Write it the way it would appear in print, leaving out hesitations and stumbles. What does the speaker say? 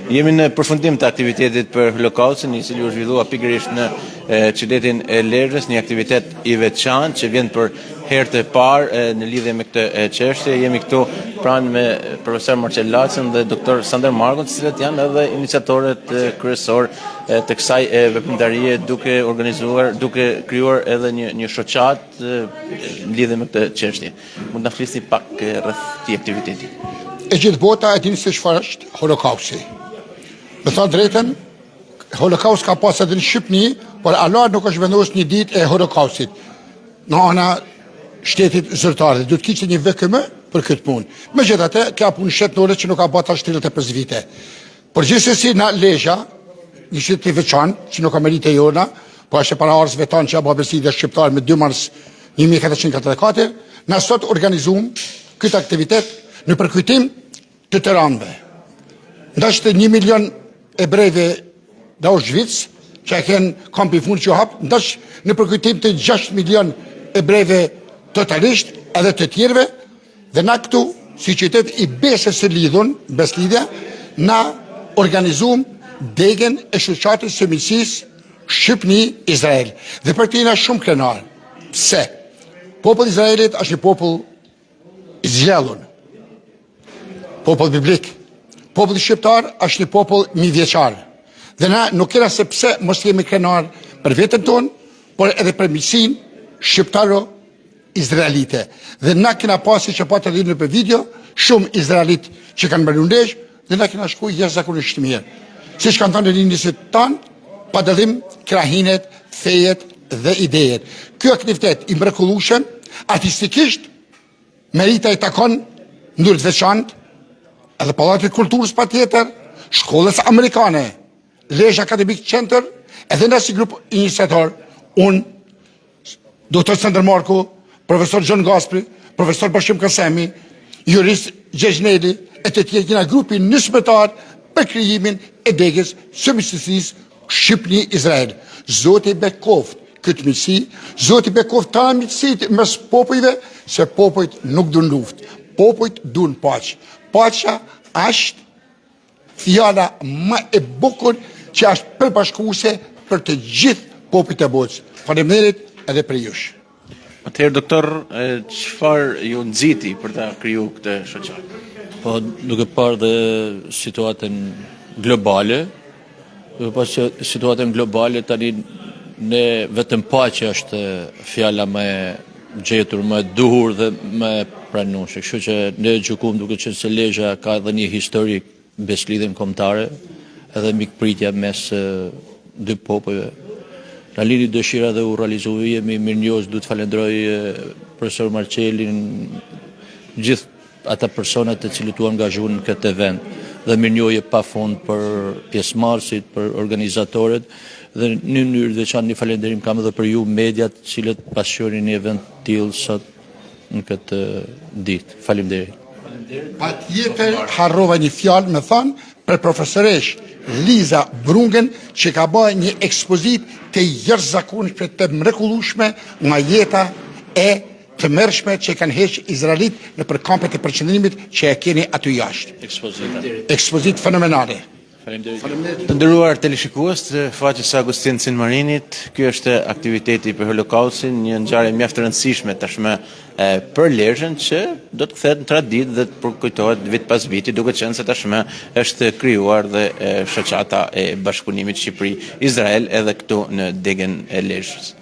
Jemi në përfundim të aktivitetit për Holokaustin, i cili u zhvillua pikërisht në qytetin e Lezhës, një aktivitet i veçantë që vjen për herë të parë në lidhje me këtë çështje. Jemi këtu pranë me profesor Marcel Lacën dhe doktor Sander Markun, të cilët janë edhe iniciatorët kryesor të kësaj veprimtarie, duke organizuar, duke krijuar edhe një shoqat në lidhje me këtë çështje. Mund të na flisni pak rreth këtij aktiviteti? E gjithë bota e dini se çfarë është Holokausti. Me thënë drejtën, Holokaust ka pas edhe në Shqipni, por Allah nuk është vendosur një ditë e Holokaustit në ana shtetit zyrtar. Duhet kishte një VKM për këtë punë. Megjithatë, ka punë shtetërore që nuk ka bërë tash 35 vite. Por gjithsesi na Lezhë, një qytet i veçantë që nuk ka merite jona, po është para orës vetan që apo besidë shqiptar me 2 mars 1444, na sot organizuam këtë aktivitet në përkujtim të Tiranëve. Ndashtë 1 milion ebrejve da Auschwitz, që e kënë kampi fund që hapë, ndashtë në përkujtim të 6 milion ebrejve totalisht edhe të tjerve, dhe na këtu, si qytet i besës së lidhun, beslidhja, na organizuam degën e shoqatës së miqësisë Shqipni-Izrael. Dhe për të jena shumë krenar. Pse? Populli i Izraelit është një popull i zgjellur. Popull biblik. Populli shqiptar është një popull mijëvjeçar. Dhe na nuk kena se pse mos jemi krenar për veten tonë, por edhe për miqësinë shqiptaro-izraelite. Dhe na kena pasi që pa të dhënë në video, shumë izraelit që kanë mbaruar Lezhë, dhe na kena shkuar jashtëzakonisht mirë. Siç kanë thënë rinjësit tanë, pa dallim krahinet, fejet dhe idejet. Ky aktivitet i mrekullueshëm, artistikisht, merita i takon ndër të veçantë, edhe Pallatit Kulturës patjetër, shkollës amerikane, Lezhë Academic Center, edhe në si grup iniciator, unë, Dr. Sander Marku, profesor John Gaspri, profesor Bashim Kasemi, jurist Gjezhneli, e të tjerë kena grupi nismetar për krijimin e degës së miqësisë Shqipni-Izrael. Zoti bekoft këtë miqësi, Zoti bekoft ta miqësitë mes popujve, se popujt nuk duan luftë, popujt duan paqë. Paqja është fjala më e bukur që është përbashkuese për të gjithë popujt e botës. Faleminderit edhe për jush. Atëherë, doktor, çfarë ju nxiti për ta krijuar këtë shoqat? Po, duke parë dhe situatën globale, duke parë që situatën globale tani ne vetëm paqja është fjala më gjetur, më duhur dhe më pranueshme. Kështu që ne gjykuam duke qenë se Lezhë ka edhe një histori beslidhjen kombëtare, edhe mikpritja mes dy popujve. Na lini dëshira dhe u realizua. Jemi mirënjohës, duhet falenderoj profesor Marcelin, gjithë ata personat të cilët u angazhuan në këtë event, dhe mirënjohje pafund për pjesëmarrësit, për organizatorët, dhe në mënyrë të veçantë një falënderim kam edhe për ju mediat, të cilët pasqyrin një event të tillë sot në këtë ditë. Faleminderit. Patjetër harrova një fjalë me thënë për profesoresh Liza Brungen, që ka bërë një ekspozit të jashtëzakonshme, të mrekullueshme nga jeta e të mërshme që kanë heqë Izraelit në për kampet e përqendrimit që e keni aty jashtë. Ekspozit fenomenale. Të nderuar teleshikues të faqes së Agustin Sinmarinit, ky është aktiviteti për Holokaustin, një ngjarje mjaft e rëndësishme tashmë për Lezhën, që do të kthehet në traditë dhe të përkujtohet vit pas viti, duke qenë se tashmë është krijuar dhe shoqata e bashkëpunimit Shqipëri-Izrael edhe këtu në degën e Lezhës.